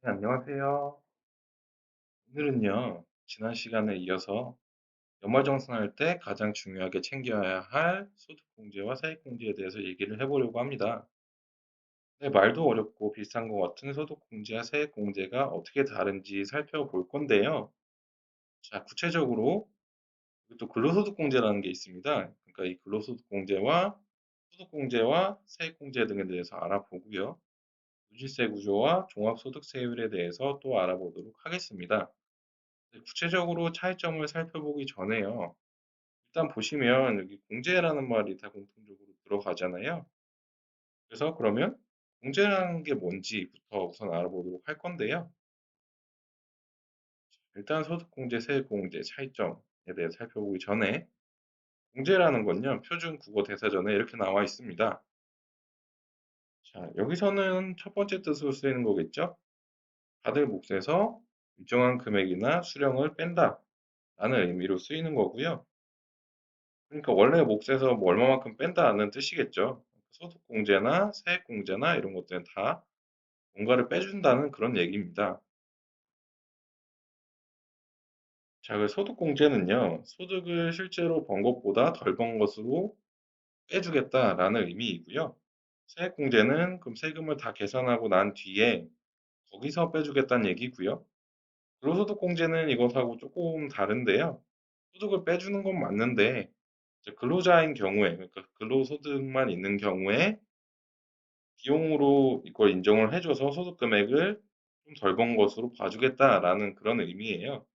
네, 안녕하세요. 오늘은요, 지난 시간에 이어서 연말정산할 때 가장 중요하게 챙겨야 할 소득공제와 세액공제에 대해서 얘기를 해보려고 합니다. 네, 말도 어렵고 비슷한 것 같은 소득공제와 세액공제가 어떻게 다른지 살펴볼 건데요. 자, 구체적으로 또 근로소득공제라는 게 있습니다. 그러니까 이 근로소득공제와 소득공제와 세액공제 등에 대해서 알아보고요. 누진세 구조와 종합소득세율에 대해서 또 알아보도록 하겠습니다. 네, 구체적으로 차이점을 살펴보기 전에요. 일단 보시면 여기 공제라는 말이 다 공통적으로 들어가잖아요. 그래서 그러면 공제라는 게 뭔지부터 우선 알아보도록 할 건데요. 일단 소득공제, 세액공제 차이점에 대해 살펴보기 전에 공제라는 건요. 표준 국어 대사전에 이렇게 나와 있습니다. 자, 여기서는 첫 번째 뜻으로 쓰이는 거겠죠? 받을 몫에서 일정한 금액이나 수령을 뺀다 라는 의미로 쓰이는 거고요. 그러니까 원래 몫에서 뭐 얼마만큼 뺀다는 뜻이겠죠. 소득공제나 세액공제나 이런 것들은 다 뭔가를 빼준다는 그런 얘기입니다. 자, 그 소득공제는요, 소득을 실제로 번 것보다 덜 번 것으로 빼주겠다라는 의미이고요. 세액공제는 그럼 세금을 다 계산하고 난 뒤에 거기서 빼주겠다는 얘기고요. 근로소득공제는 이것하고 조금 다른데요. 소득을 빼주는 건 맞는데 이제 근로자인 경우에, 그러니까 근로소득만 있는 경우에 비용으로 이걸 인정을 해줘서 소득 금액을 좀 덜 번 것으로 봐주겠다라는 그런 의미예요.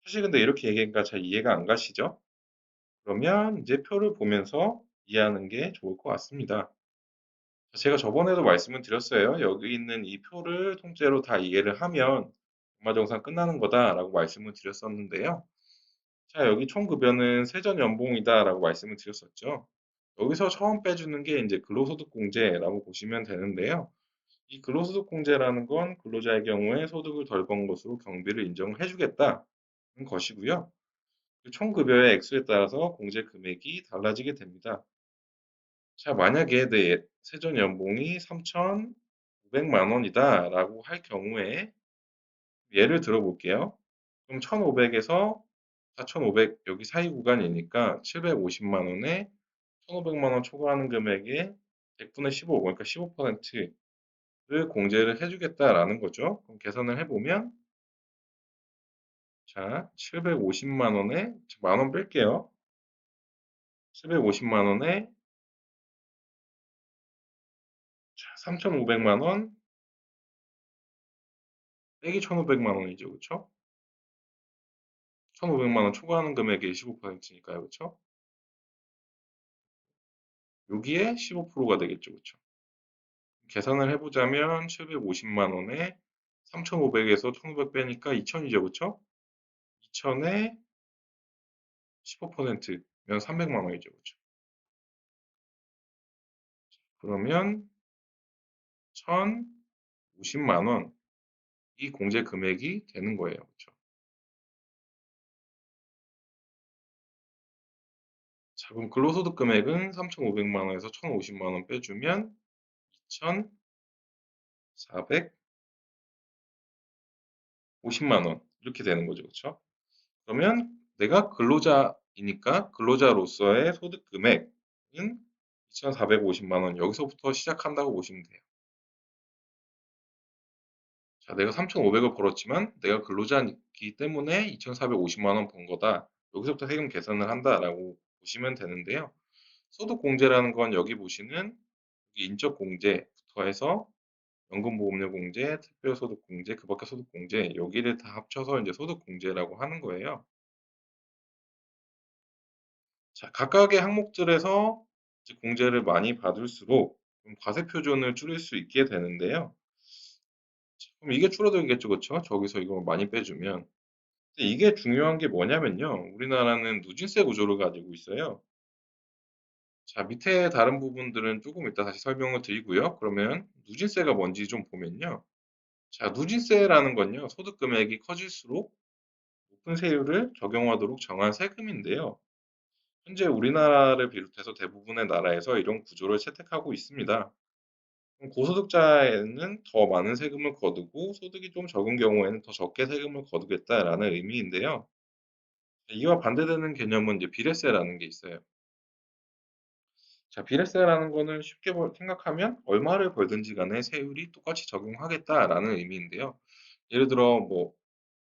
사실 근데 이렇게 얘기하니까 잘 이해가 안 가시죠? 그러면 이제 표를 보면서 이해하는 게 좋을 것 같습니다. 제가 저번에도 말씀을 드렸어요. 여기 있는 이 표를 통째로 다 이해를 하면 연말정산 끝나는 거다라고 말씀을 드렸었는데요. 자, 여기 총급여는 세전연봉이다라고 말씀을 드렸었죠. 여기서 처음 빼주는 게 이제 근로소득공제라고 보시면 되는데요. 이 근로소득공제라는 건 근로자의 경우에 소득을 덜 번 것으로 경비를 인정해 주겠다는 것이고요. 그 총급여의 액수에 따라서 공제 금액이 달라지게 됩니다. 자, 만약에 내 세전 연봉이 3,500만 원이다라고 할 경우에 예를 들어 볼게요. 그럼 1,500에서 4,500 여기 사이 구간이니까 750만 원에 1,500만 원 초과하는 금액의 100분의 15, 그러니까 15%를 공제를 해주겠다라는 거죠. 그럼 계산을 해보면 자, 750만 원에 만 원 뺄게요. 750만 원에 3,500만 원 빼기 1,500만 원이죠. 그쵸? 1,500만 원 초과하는 금액의 15%니까요. 그쵸? 여기에 15%가 되겠죠. 그쵸? 계산을 해보자면 750만 원에 3,500에서 1,500 빼니까 2,000이죠. 그쵸? 2,000에 15%면 300만 원이죠. 그쵸? 그러면 1,050만 원 이 공제 금액이 되는 거예요. 그쵸? 자, 그럼 근로소득 금액은 3,500만 원에서 1,050만 원 빼주면 2,450만 원 이렇게 되는 거죠. 그렇죠? 그러면 내가 근로자이니까 근로자로서의 소득 금액은 2,450만 원 여기서부터 시작한다고 보시면 돼요. 자, 내가 3,500을 벌었지만 내가 근로자이기 때문에 2,450만 원 번 거다. 여기서부터 세금 계산을 한다라고 보시면 되는데요. 소득공제라는 건 여기 보시는 인적공제부터 해서 연금보험료공제, 특별소득공제, 그 밖에 소득공제 여기를 다 합쳐서 이제 소득공제라고 하는 거예요. 자, 각각의 항목들에서 이제 공제를 많이 받을수록 좀 과세표준을 줄일 수 있게 되는데요. 그럼 이게 줄어들겠죠, 그쵸? 저기서 이걸 많이 빼주면. 근데 이게 중요한 게 뭐냐면요. 우리나라는 누진세 구조를 가지고 있어요. 자, 밑에 다른 부분들은 조금 이따 다시 설명을 드리고요. 그러면 누진세가 뭔지 좀 보면요. 자, 누진세라는 건요. 소득 금액이 커질수록 높은 세율을 적용하도록 정한 세금인데요. 현재 우리나라를 비롯해서 대부분의 나라에서 이런 구조를 채택하고 있습니다. 그럼 고소득자에는 더 많은 세금을 거두고 소득이 좀 적은 경우에는 더 적게 세금을 거두겠다라는 의미인데요. 이와 반대되는 개념은 이제 비례세라는 게 있어요. 자, 비례세라는 거는 쉽게 생각하면 얼마를 벌든지 간에 세율이 똑같이 적용하겠다라는 의미인데요. 예를 들어 뭐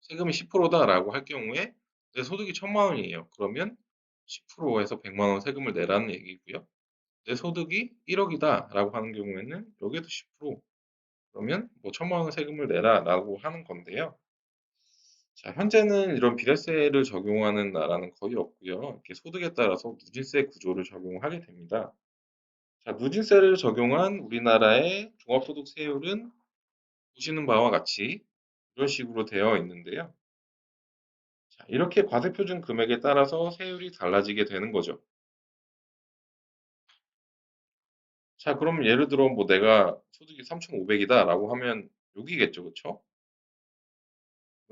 세금이 10%다라고 할 경우에 내 소득이 1,000만 원이에요. 그러면 10%에서 100만 원 세금을 내라는 얘기고요. 내 소득이 1억이다라고 하는 경우에는 여기에도 10% 그러면 뭐 1,000만 원 세금을 내라라고 하는 건데요. 자, 현재는 이런 비례세를 적용하는 나라는 거의 없고요. 이렇게 소득에 따라서 누진세 구조를 적용하게 됩니다. 자, 누진세를 적용한 우리나라의 종합소득세율은 보시는 바와 같이 이런 식으로 되어 있는데요. 자, 이렇게 과세표준 금액에 따라서 세율이 달라지게 되는 거죠. 자, 그럼 예를 들어 뭐 내가 소득이 3,500이다라고 하면 여기겠죠, 그쵸?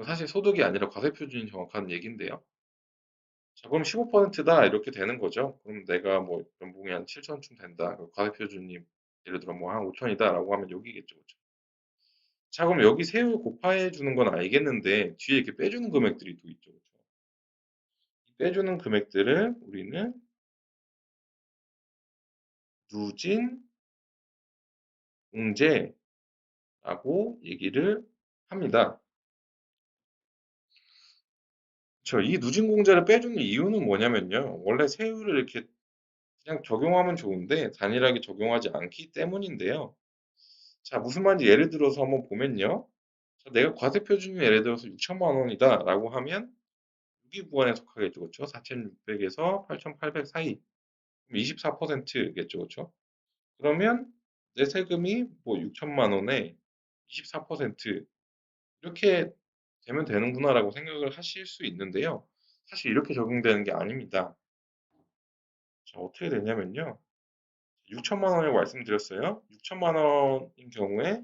사실 소득이 아니라 과세표준이 정확한 얘기인데요. 자, 그럼 15%다 이렇게 되는 거죠. 그럼 내가 뭐 연봉이 한 7천쯤 된다. 그럼 과세표준이 예를 들어 뭐 한 5천이다라고 하면 여기겠죠, 그쵸? 자, 그럼 여기 세율 곱하해 주는 건 알겠는데 뒤에 이렇게 빼주는 금액들이 또 있죠, 그쵸? 이 빼주는 금액들을 우리는 누진 공제라고 얘기를 합니다. 이 누진공제를 빼주는 이유는 뭐냐면요. 원래 세율을 이렇게 그냥 적용하면 좋은데 단일하게 적용하지 않기 때문인데요. 자, 무슨 말인지 예를 들어서 한번 보면요. 자, 내가 과세표준이 예를 들어서 6천만 원이다라고 하면 유기부환에 속하겠죠. 그렇죠? 4,600에서 8,800 사이. 그럼 24%겠죠. 그렇죠? 그러면 내 세금이 뭐 6천만 원에 24% 이렇게 되면 되는구나라고 생각을 하실 수 있는데요. 사실 이렇게 적용되는 게 아닙니다. 자, 어떻게 되냐면요. 6천만 원이라고 말씀드렸어요. 6천만 원인 경우에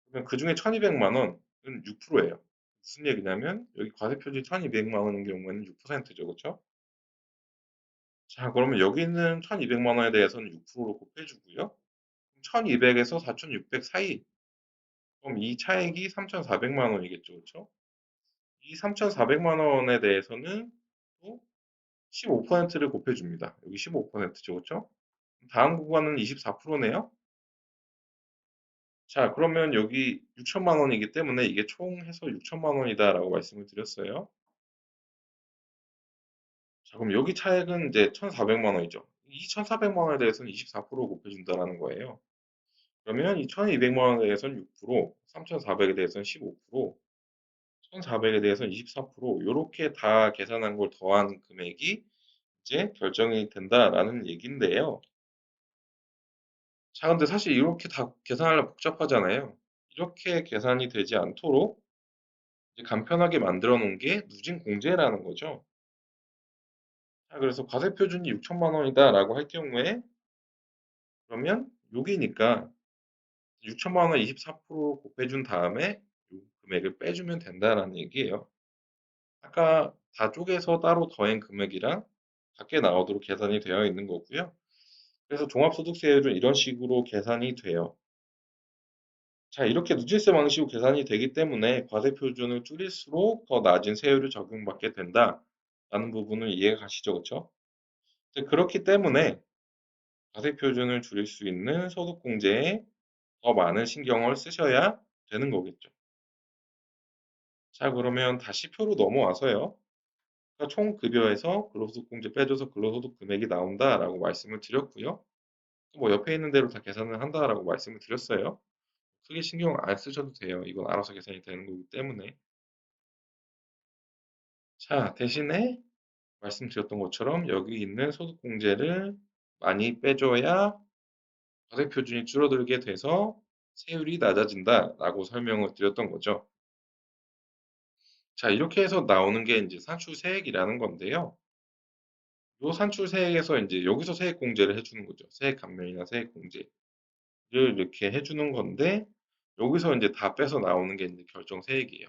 그러면 그중에 1,200만 원은 6%예요. 무슨 얘기냐면 여기 과세표준이 1,200만 원인 경우에는 6%죠. 그렇죠? 자, 그러면 여기 있는 1,200만 원에 대해서는 6%로 곱해 주고요. 1,200에서 4,600 사이. 그럼 이 차액이 3,400만 원이겠죠. 그렇죠? 이 3,400만 원에 대해서는 또 15%를 곱해 줍니다. 여기 15%죠. 그렇죠? 다음 구간은 24%네요. 자, 그러면 여기 6천만 원이기 때문에 이게 총 해서 6천만 원이다라고 말씀을 드렸어요. 자, 그럼 여기 차액은 이제 1,400만 원이죠. 이 1,400만 원에 대해서는 24% 곱해준다라는 거예요. 그러면 이 1,200만 원에 대해서는 6%, 3,400에 대해서는 15%, 1,400에 대해서는 24%, 이렇게 다 계산한 걸 더한 금액이 이제 결정이 된다라는 얘기인데요. 자, 근데 사실 이렇게 다 계산하려면 복잡하잖아요. 이렇게 계산이 되지 않도록 이제 간편하게 만들어 놓은 게 누진공제라는 거죠. 자, 그래서 과세표준이 6천만 원이다라고 할 경우에 그러면 여기니까 6천만 원 24% 곱해준 다음에 요 금액을 빼주면 된다라는 얘기예요. 아까 다 쪼개서 따로 더한 금액이랑 같게 나오도록 계산이 되어 있는 거고요. 그래서 종합소득세율은 이런 식으로 계산이 돼요. 자, 이렇게 누진세 방식으로 계산이 되기 때문에 과세표준을 줄일수록 더 낮은 세율을 적용받게 된다라는 부분을 이해가 가시죠, 그쵸? 그렇기 때문에 과세표준을 줄일 수 있는 소득공제에 더 많은 신경을 쓰셔야 되는 거겠죠. 자, 그러면 다시 표로 넘어와서요. 그러니까 총 급여에서 근로소득공제 빼줘서 근로소득 금액이 나온다라고 말씀을 드렸고요. 뭐 옆에 있는 대로 다 계산을 한다라고 말씀을 드렸어요. 크게 신경 안 쓰셔도 돼요. 이건 알아서 계산이 되는 거기 때문에. 자, 대신에 말씀드렸던 것처럼 여기 있는 소득공제를 많이 빼줘야 과세표준이 줄어들게 돼서 세율이 낮아진다라고 설명을 드렸던 거죠. 자, 이렇게 해서 나오는 게 이제 산출세액이라는 건데요. 요 산출세액에서 이제 여기서 세액 공제를 해주는 거죠. 세액 감면이나 세액 공제를 이렇게 해주는 건데 여기서 이제 다 빼서 나오는 게 이제 결정세액이에요.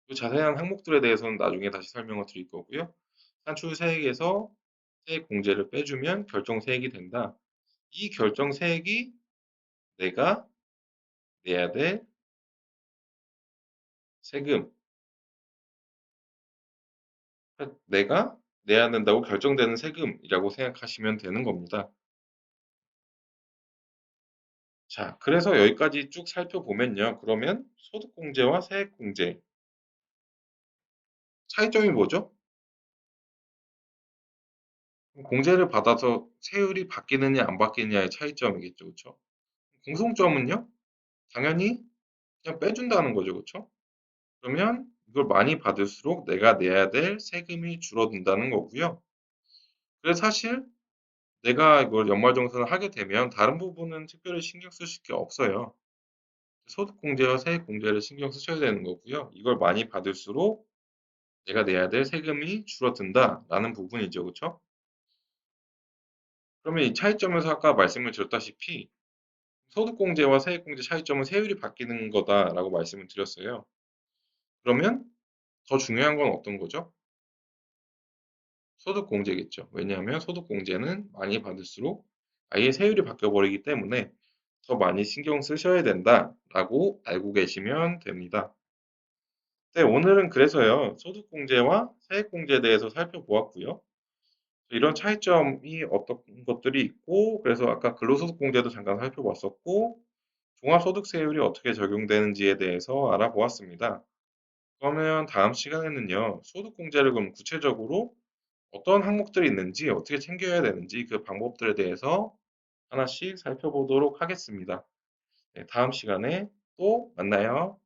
그 자세한 항목들에 대해서는 나중에 다시 설명을 드릴 거고요. 산출세액에서 세액 공제를 빼주면 결정세액이 된다. 이 결정세액이 내가 내야 될 세금, 내가 내야 된다고 결정되는 세금이라고 생각하시면 되는 겁니다. 자, 그래서 여기까지 쭉 살펴보면요. 그러면 소득공제와 세액공제 차이점이 뭐죠? 공제를 받아서 세율이 바뀌느냐 안 바뀌느냐의 차이점이겠죠. 그쵸? 공통점은요. 당연히 그냥 빼준다는 거죠. 그쵸? 그러면 이걸 많이 받을수록 내가 내야 될 세금이 줄어든다는 거고요. 그래서 사실 내가 이걸 연말정산을 하게 되면 다른 부분은 특별히 신경 쓰실 게 없어요. 소득공제와 세액공제를 신경 쓰셔야 되는 거고요. 이걸 많이 받을수록 내가 내야 될 세금이 줄어든다라는 부분이죠. 그쵸? 그러면 이 차이점에서 아까 말씀을 드렸다시피 소득공제와 세액공제 차이점은 세율이 바뀌는 거다라고 말씀을 드렸어요. 그러면 더 중요한 건 어떤 거죠? 소득공제겠죠. 왜냐하면 소득공제는 많이 받을수록 아예 세율이 바뀌어 버리기 때문에 더 많이 신경 쓰셔야 된다라고 알고 계시면 됩니다. 네, 오늘은 그래서요. 소득공제와 세액공제에 대해서 살펴보았고요. 이런 차이점이 어떤 것들이 있고 그래서 아까 근로소득공제도 잠깐 살펴봤었고 종합소득세율이 어떻게 적용되는지에 대해서 알아보았습니다. 그러면 다음 시간에는요. 소득공제를 그럼 구체적으로 어떤 항목들이 있는지 어떻게 챙겨야 되는지 그 방법들에 대해서 하나씩 살펴보도록 하겠습니다. 네, 다음 시간에 또 만나요.